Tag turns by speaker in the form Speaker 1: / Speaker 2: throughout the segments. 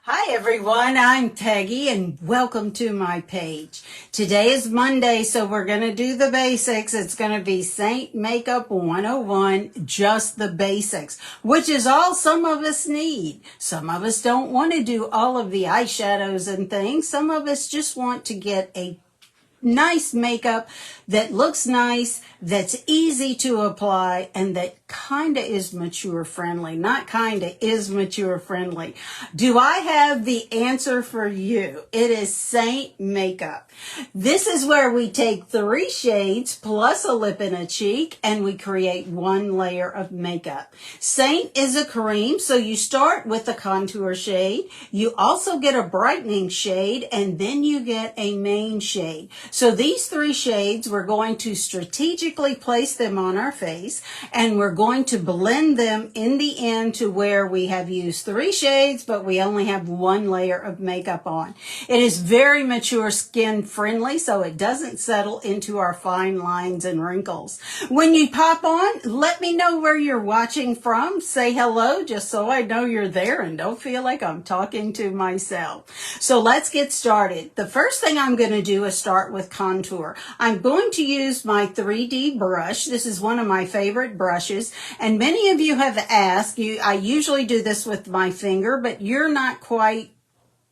Speaker 1: Hi everyone, I'm Peggy and welcome to my page. Today is Monday, so we're going to do the basics. It's going to be Seint Makeup 101, just the basics, which is all some of us need. Some of us don't want to do all of the eyeshadows and things. Some of us just want to get a nice makeup that looks nice, that's easy to apply, and that kind of is mature friendly. Not kind of, is mature friendly. Do I have the answer for you? It is Seint Makeup. This is where we take 3 shades plus a lip and a cheek and we create 1 layer of makeup. Seint is a cream, so you start with a contour shade. You also get a brightening shade and then you get a main shade. So these 3 shades, we're going to strategically place them on our face and we're going to blend them in the end to where we have used 3 shades, but we only have 1 layer of makeup on. It is very mature skin friendly, so it doesn't settle into our fine lines and wrinkles. When you pop on, let me know where you're watching from. Say hello just so I know you're there and don't feel like I'm talking to myself. So let's get started. The first thing I'm going to do is start with contour. I'm going to use my 3D brush. This is one of my favorite brushes, and many of you have asked, I usually do this with my finger, but you're not quite,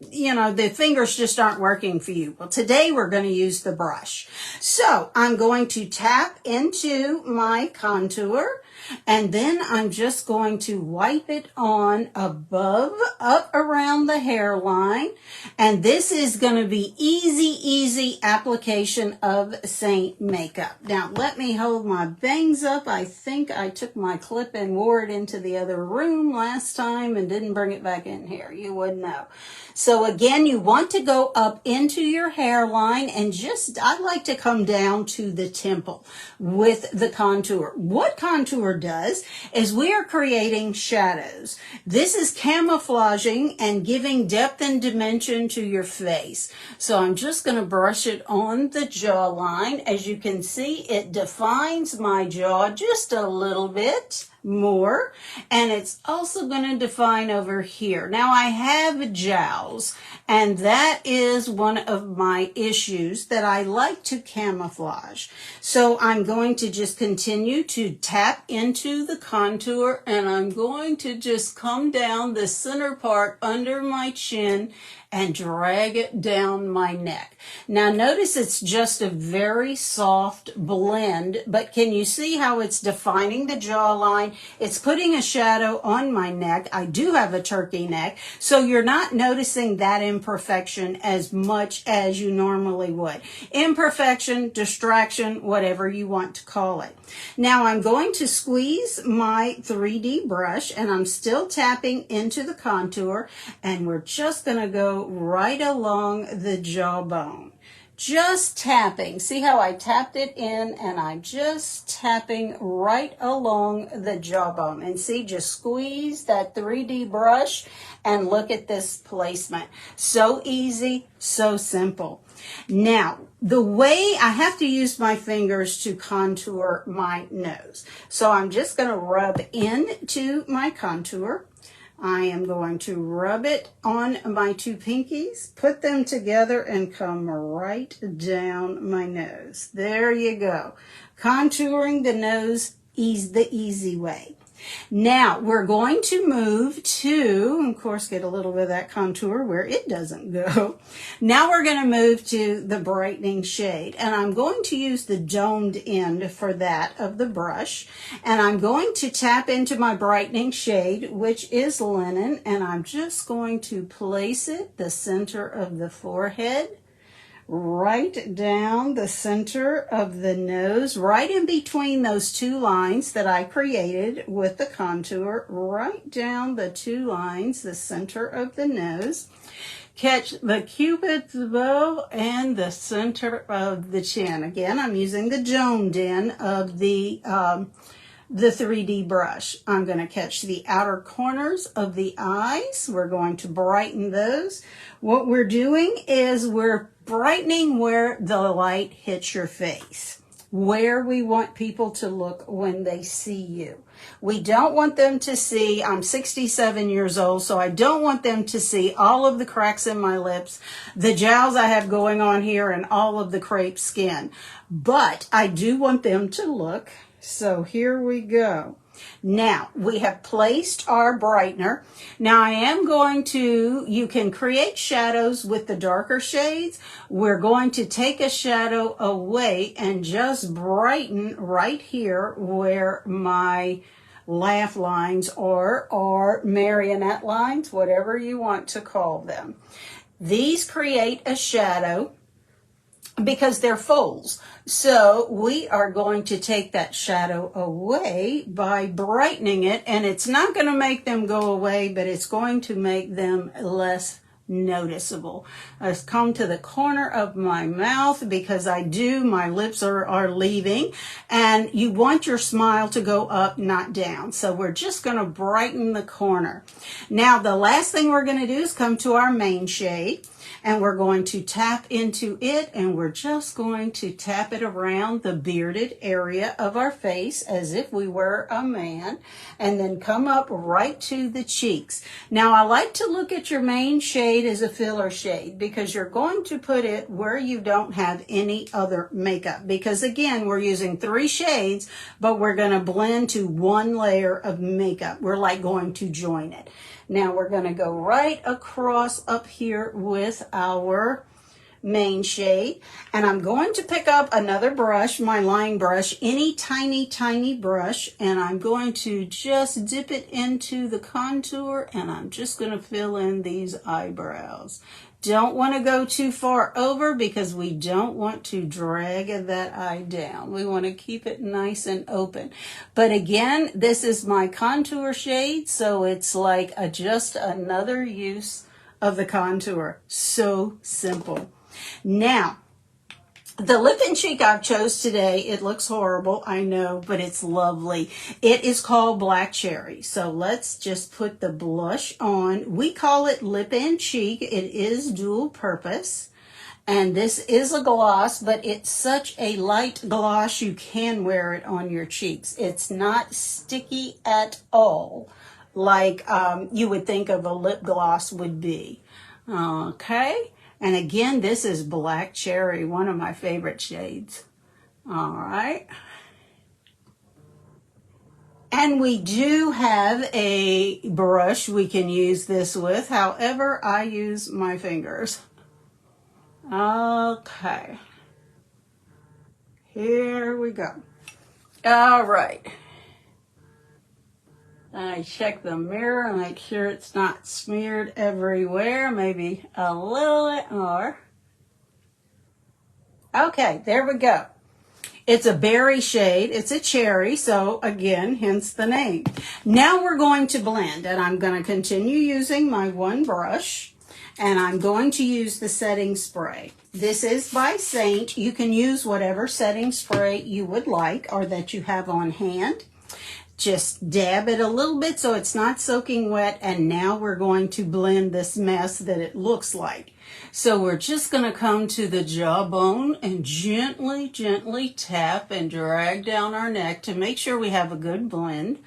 Speaker 1: the fingers just aren't working for you. Well, today we're going to use the brush. So I'm going to tap into my contour, and then I'm just going to wipe it on above, up around the hairline. And this is going to be easy application of Seint makeup. Now, let me hold my bangs up. I think I took my clip and wore it into the other room last time and didn't bring it back in here. You wouldn't know. So again, you want to go up into your hairline and I like to come down to the temple with the contour. What contour does is we are creating shadows. This is camouflaging and giving depth and dimension to your face. So I'm just going to brush it on the jawline. As you can see, it defines my jaw just a little bit more, and it's also going to define over here. Now I have jowls, and that is one of my issues that I like to camouflage. So I'm going to just continue to tap into the contour, and I'm going to just come down the center part under my chin and drag it down my neck. Now notice it's just a very soft blend, but can you see how it's defining the jawline? It's putting a shadow on my neck. I do have a turkey neck, so you're not noticing that imperfection as much as you normally would. Imperfection, distraction, whatever you want to call it. Now I'm going to squeeze my 3D brush, and I'm still tapping into the contour, and we're just going to go right along the jawbone. Just tapping. See how I tapped it in, and I'm just tapping right along the jawbone. And see, just squeeze that 3D brush and look at this placement. So easy, so simple. Now, the way I have to use my fingers to contour my nose. So I'm just going to rub into my contour. I am going to rub it on my 2 pinkies, put them together, and come right down my nose. There you go. Contouring the nose is the easy way. Now, we're going to move to, of course, get a little bit of that contour where it doesn't go. Now we're going to move to the brightening shade, and I'm going to use the domed end for that of the brush, and I'm going to tap into my brightening shade, which is linen, and I'm just going to place it the center of the forehead, right down the center of the nose, right in between those 2 lines that I created with the contour, right down the 2 lines, the center of the nose. Catch the cupid's bow and the center of the chin. Again, I'm using the domed end of the 3D brush. I'm going to catch the outer corners of the eyes. We're going to brighten those. What we're doing is we're brightening where the light hits your face. where we want people to look when they see you. We don't want them to see, I'm 67 years old, so I don't want them to see all of the cracks in my lips, the jowls I have going on here, and all of the crepe skin. But I do want them to look. So here we go. Now, we have placed our brightener. Now, I am going to, you can create shadows with the darker shades. We're going to take a shadow away and just brighten right here where my laugh lines are, or marionette lines, whatever you want to call them. These create a shadow because they're folds. So we are going to take that shadow away by brightening it, and it's not going to make them go away, but it's going to make them less noticeable. I've come to the corner of my mouth because my lips are leaving, and you want your smile to go up, not down. So we're just going to brighten the corner. Now, the last thing we're going to do is come to our main shade, and we're going to tap into it, and we're just going to tap it around the bearded area of our face as if we were a man, and then come up right to the cheeks. Now, I like to look at your main shade as a filler shade because you're going to put it where you don't have any other makeup, because again, we're using 3 shades, but we're going to blend to 1 layer of makeup. We're like going to join it. Now we're going to go right across up here with our main shade, and I'm going to pick up another brush, my line brush, any tiny brush, and I'm going to just dip it into the contour, and I'm just going to fill in these eyebrows. Don't want to go too far over because we don't want to drag that eye down. We want to keep it nice and open. But again, this is my contour shade, so it's like just another use of the contour. So simple. Now, the lip and cheek I've chose today, it looks horrible, I know, but it's lovely. It is called Black Cherry. So let's just put the blush on. We call it lip and cheek. It is dual purpose. And this is a gloss, but it's such a light gloss you can wear it on your cheeks. It's not sticky at all like you would think of a lip gloss would be. Okay. And again, this is Black Cherry, one of my favorite shades. All right. And we do have a brush we can use this with. However, I use my fingers. Okay. Here we go. All right. I check the mirror and make sure it's not smeared everywhere. Maybe a little bit more. Okay, there we go. It's a berry shade. It's a cherry, so again, hence the name. Now we're going to blend, and I'm going to continue using my one brush, and I'm going to use the setting spray. This is by Seint. You can use whatever setting spray you would like or that you have on hand. Just dab it a little bit so it's not soaking wet, and now we're going to blend this mess that it looks like. So we're just going to come to the jawbone and gently tap and drag down our neck to make sure we have a good blend.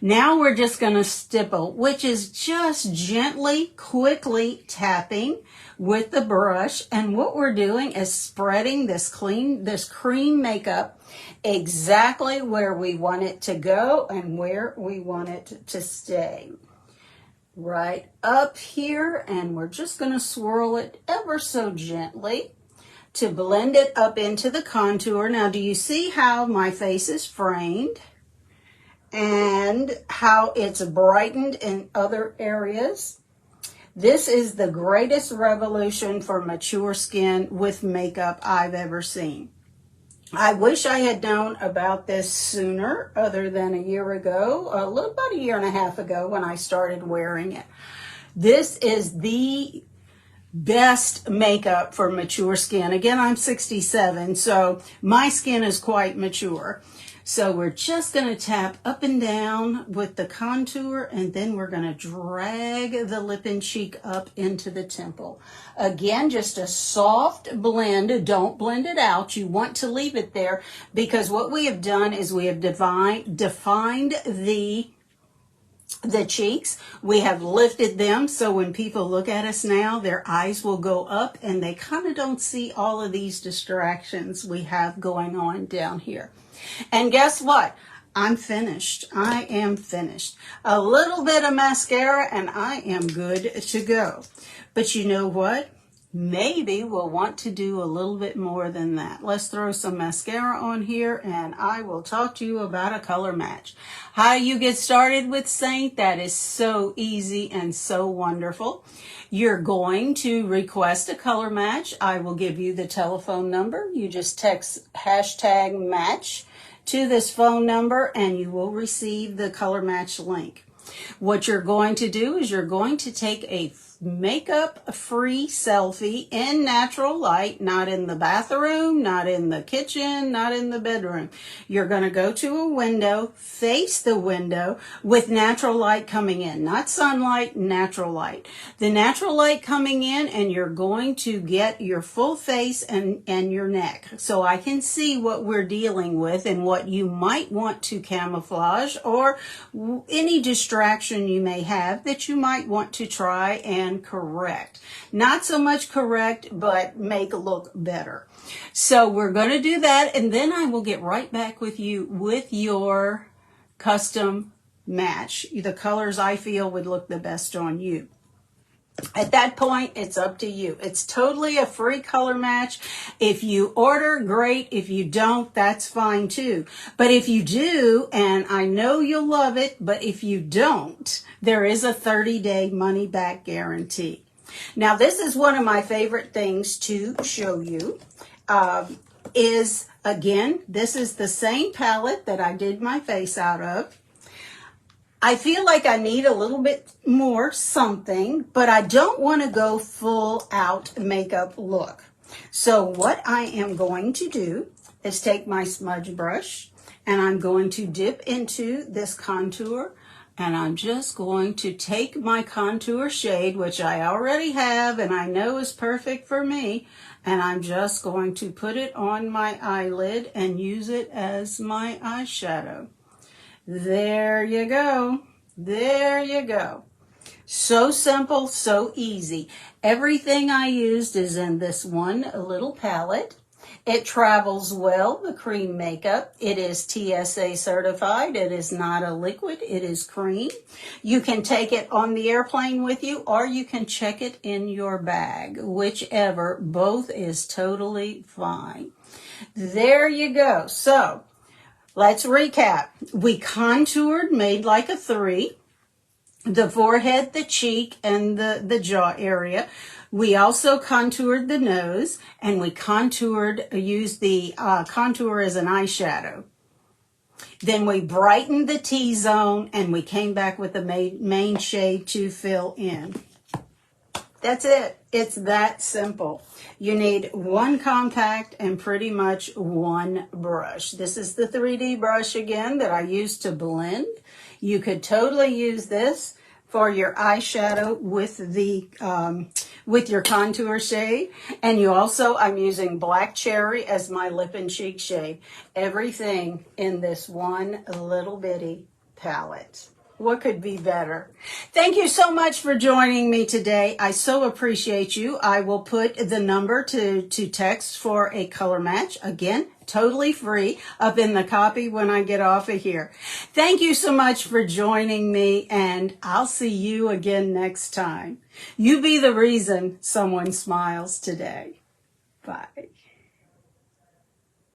Speaker 1: Now we're just going to stipple, which is just gently, quickly tapping with the brush, and what we're doing is spreading this cream makeup exactly where we want it to go and where we want it to stay. Right up here, and we're just going to swirl it ever so gently to blend it up into the contour. Now, do you see how my face is framed and how it's brightened in other areas? This is the greatest revolution for mature skin with makeup I've ever seen. I wish I had known about this sooner, other than a year ago, about a year and a half ago when I started wearing it. This is the best makeup for mature skin. Again, I'm 67, so my skin is quite mature. So we're just going to tap up and down with the contour, and then we're going to drag the lip and cheek up into the temple. Again, just a soft blend. Don't blend it out. You want to leave it there because what we have done is we have defined the cheeks. We have lifted them, so when people look at us now, their eyes will go up and they kind of don't see all of these distractions we have going on down here. And guess what? I'm finished. I am finished. A little bit of mascara and I am good to go. But you know what? Maybe we'll want to do a little bit more than that. Let's throw some mascara on here and I will talk to you about a color match. How you get started with Seint, that is so easy and so wonderful. You're going to request a color match. I will give you the telephone number. You just text #match to this phone number and you will receive the color match link. What you're going to do is you're going to take a makeup-free selfie in natural light, not in the bathroom, not in the kitchen, not in the bedroom. You're going to go to a window, face the window with natural light coming in, not sunlight, natural light. The natural light coming in, and you're going to get your full face and your neck. So I can see what we're dealing with and what you might want to camouflage or any distraction you may have that you might want to try and correct. Not so much correct, but make look better. So we're going to do that, and then I will get right back with you with your custom match, the colors I feel would look the best on you. At that point, it's up to you. It's totally a free color match. If you order, great. If you don't, that's fine too. But if you do, and I know you'll love it, but if you don't, there is a 30-day money-back guarantee. Now, this is one of my favorite things to show you. Again, this is the same palette that I did my face out of. I feel like I need a little bit more something, but I don't want to go full out makeup look. So what I am going to do is take my smudge brush and I'm going to dip into this contour, and I'm just going to take my contour shade, which I already have and I know is perfect for me, and I'm just going to put it on my eyelid and use it as my eyeshadow. There you go. There you go. So simple, so easy. Everything I used is in this one little palette. It travels well, the cream makeup. It is TSA certified. It is not a liquid. It is cream. You can take it on the airplane with you, or you can check it in your bag. Whichever, both is totally fine. There you go. So, let's recap. We contoured, made like a 3, the forehead, the cheek, and the jaw area. We also contoured the nose, and we used the contour as an eyeshadow. Then we brightened the T-zone, and we came back with the main shade to fill in. That's it. It's that simple. You need one compact and pretty much one brush. This is the 3D brush again that I used to blend. You could totally use this for your eyeshadow with your contour shade. And I'm using Black Cherry as my lip and cheek shade. Everything in this one little bitty palette. What could be better? Thank you so much for joining me today. I so appreciate you. I will put the number to text for a color match. Again, totally free up in the copy when I get off of here. Thank you so much for joining me, and I'll see you again next time. You be the reason someone smiles today. Bye.